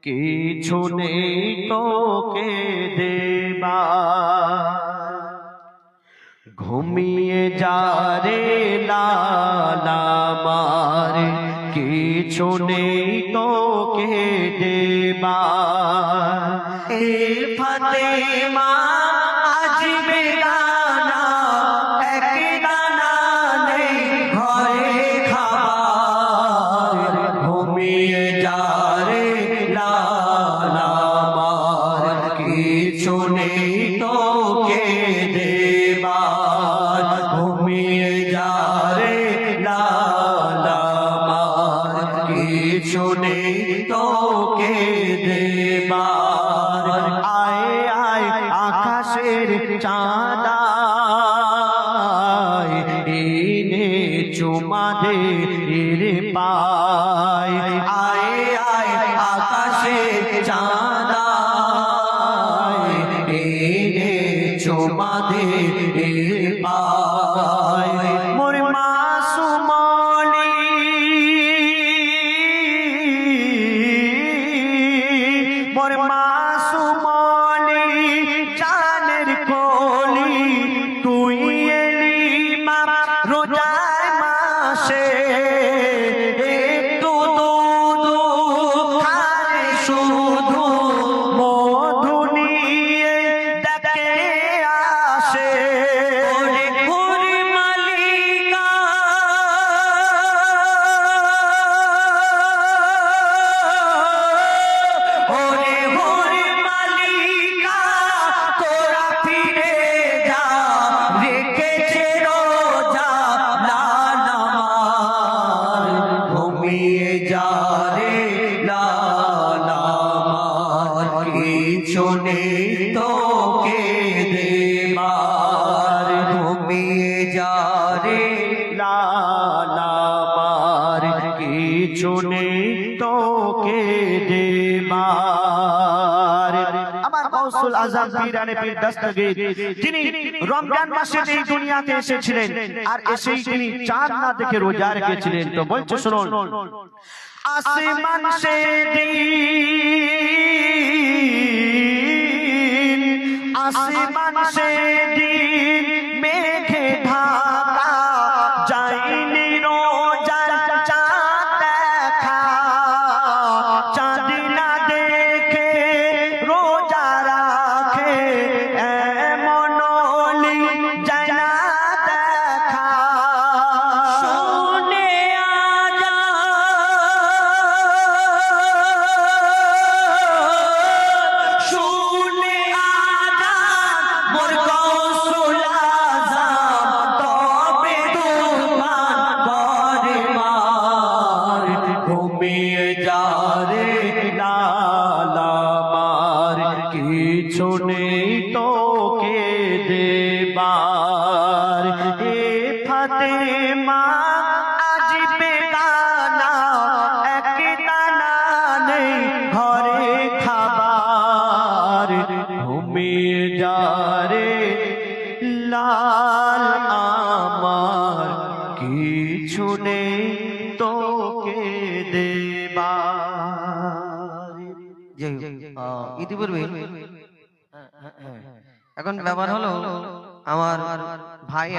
কিছু নেই তোকে দেবার, ঘুমিয়ে যা রে লাল আমার, কিছু নেই তোকে দেবার। এ ফাতেমা আজ বেগানা, এক দানা নেই ঘরে খাবার, ঘুমিয়ে যা রে লাল আমার, কিছু নেই তোকে দেবার, ঘুমিয়ে যা রে লাল আমার, কিছু নেই তোকে দেবার। আয় আয় আকাশের চাঁদা এনে চুমা দে রে পায়, আয় আয় আকাশের চাঁদা এনে চুমা দে রে পায়। মোর মাসুমলি মোর মাসুমলি জানের কলি, তুই এলি মা রোজার মাসে, একটু দুধ খারে শুধু মধু নিয়ে দেখে আসে। ওরে ঘুরি মালিকা ওরে ঘুরি মালিকা, তোরা ফিরে যা, রেখেছে রোজা লাল আমার, ঘুমিয়ে যা রে লাল আমার, কিছু নেই তোকে দেবার, ঘুমিয়ে যা রে লাল আমার, কিছু নেই তোকে দেবার। আমার গৌসুল আজম পীরানে পীর দস্তগীর, যিনি রমজান মাসে এই দুনিয়াতে এসেছিলেন আর এসেই তিনি চাঁদ না দেখে রোজা রেখেছিলেন। তো বলছে শুনুন, আসমান সে দিন, আসমান সে দিন মেঘে ঢাকা, যায়নি রোজার চাঁদ দেখা, চাঁদ না দেখে রোজা রাখে এমন অলি যায় না দেখা। শুনে শুনে আজান মোর গৌসুল আজম, তবে তুফান করে মার, ঘুমিয়ে যা রে লাল আমার, কিছু নেই তোকে দেবার। এ ফাতেমা আজ বেগানা, এক দানা নেই ঘরে খাবার, ঘুমিয়ে যা রে লাল আমার, কিছু নেই তোকে দেবার। ইতিপূর্বে এখন ব্যাপার হলো আমার ভাই